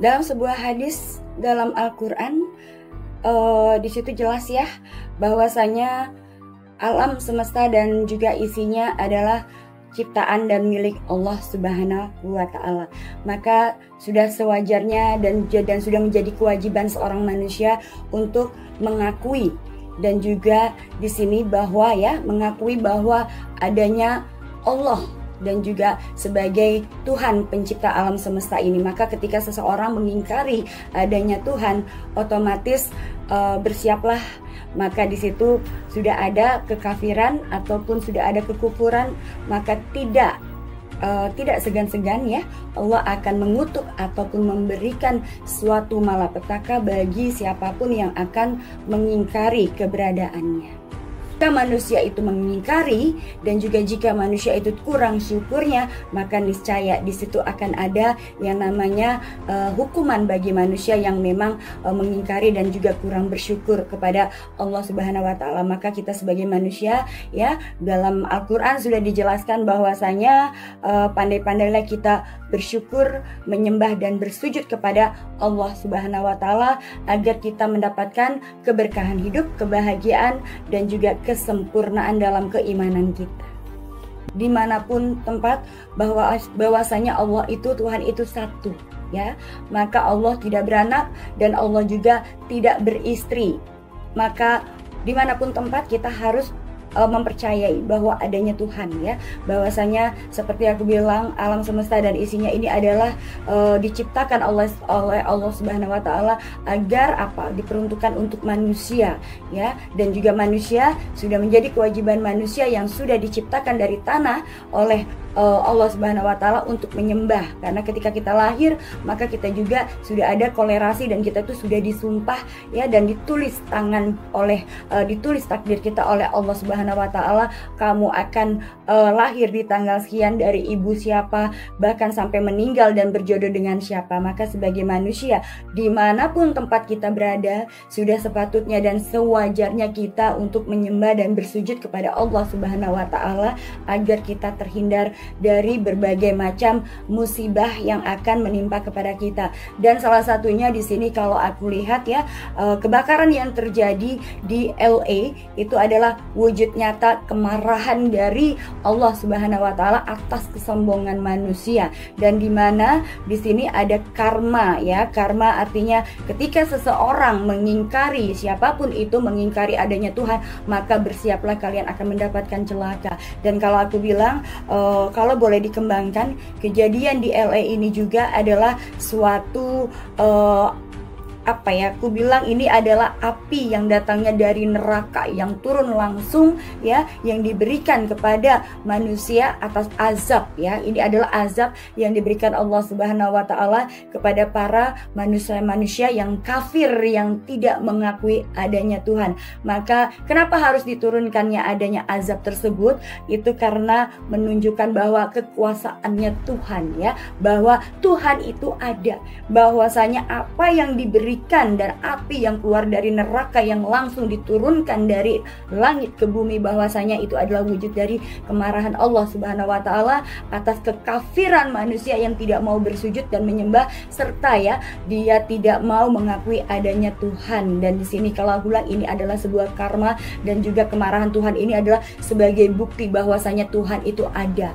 Dalam sebuah hadis dalam Al-Quran, di situ jelas ya bahwasanya alam semesta dan juga isinya adalah ciptaan dan milik Allah Subhanahu wa Ta'ala. Maka sudah sewajarnya dan sudah menjadi kewajiban seorang manusia untuk mengakui dan juga di sini bahwa mengakui bahwa adanya Allah dan juga sebagai Tuhan pencipta alam semesta ini. Maka ketika seseorang mengingkari adanya Tuhan, otomatis bersiaplah, maka di situ sudah ada kekafiran ataupun sudah ada kekufuran, maka tidak segan-segan Allah akan mengutuk ataupun memberikan suatu malapetaka bagi siapapun yang akan mengingkari keberadaannya. Jika manusia itu mengingkari dan juga jika manusia itu kurang syukurnya, maka niscaya di situ akan ada yang namanya hukuman bagi manusia yang memang mengingkari dan juga kurang bersyukur kepada Allah Subhanahu wa Ta'ala. Maka kita sebagai manusia dalam Al-Quran sudah dijelaskan bahwasanya pandai-pandailah kita bersyukur, menyembah dan bersujud kepada Allah Subhanahu wa Ta'ala agar kita mendapatkan keberkahan hidup, kebahagiaan dan juga kesempurnaan dalam keimanan kita. Dimanapun tempat bahwasanya Allah itu, Tuhan itu satu, maka Allah tidak beranak dan Allah juga tidak beristri. Maka dimanapun tempat kita harus mempercayai bahwa adanya Tuhan, bahwasanya seperti aku bilang alam semesta dan isinya ini adalah diciptakan oleh Allah Subhanahu wa Ta'ala agar diperuntukkan untuk manusia, dan juga manusia sudah menjadi kewajiban manusia yang sudah diciptakan dari tanah oleh Allah Subhanahu wa Ta'ala untuk menyembah. Karena ketika kita lahir maka kita juga sudah ada kolerasi dan kita itu sudah disumpah dan ditulis ditulis takdir kita oleh Allah Subhanahu wa Ta'ala, kamu akan lahir di tanggal sekian dari ibu siapa, bahkan sampai meninggal dan berjodoh dengan siapa. Maka sebagai manusia dimanapun tempat kita berada, sudah sepatutnya dan sewajarnya kita untuk menyembah dan bersujud kepada Allah Subhanahu wa Ta'ala agar kita terhindar dari berbagai macam musibah yang akan menimpa kepada kita. Dan salah satunya di sini kalau aku lihat kebakaran yang terjadi di LA itu adalah wujud nyata kemarahan dari Allah Subhanahu wa Ta'ala atas kesombongan manusia. Dan di mana di sini ada karma, karma artinya ketika seseorang mengingkari, siapapun itu mengingkari adanya Tuhan, maka bersiaplah kalian akan mendapatkan celaka. Dan kalau aku bilang kalau boleh dikembangkan, kejadian di LA ini juga adalah suatu aku bilang ini adalah api yang datangnya dari neraka yang turun langsung yang diberikan kepada manusia atas azab ini adalah azab yang diberikan Allah Subhanahu wa Ta'ala kepada para manusia-manusia yang kafir, yang tidak mengakui adanya Tuhan. Maka kenapa harus diturunkannya adanya azab tersebut? Itu karena menunjukkan bahwa kekuasaannya Tuhan, bahwa Tuhan itu ada, bahwasanya apa yang diberi dan api yang keluar dari neraka yang langsung diturunkan dari langit ke bumi, bahwasanya itu adalah wujud dari kemarahan Allah Subhanahu wa Ta'ala atas kekafiran manusia yang tidak mau bersujud dan menyembah, serta dia tidak mau mengakui adanya Tuhan. Dan di sini kalau aku bilang ini adalah sebuah karma dan juga kemarahan Tuhan ini adalah sebagai bukti bahwasanya Tuhan itu ada.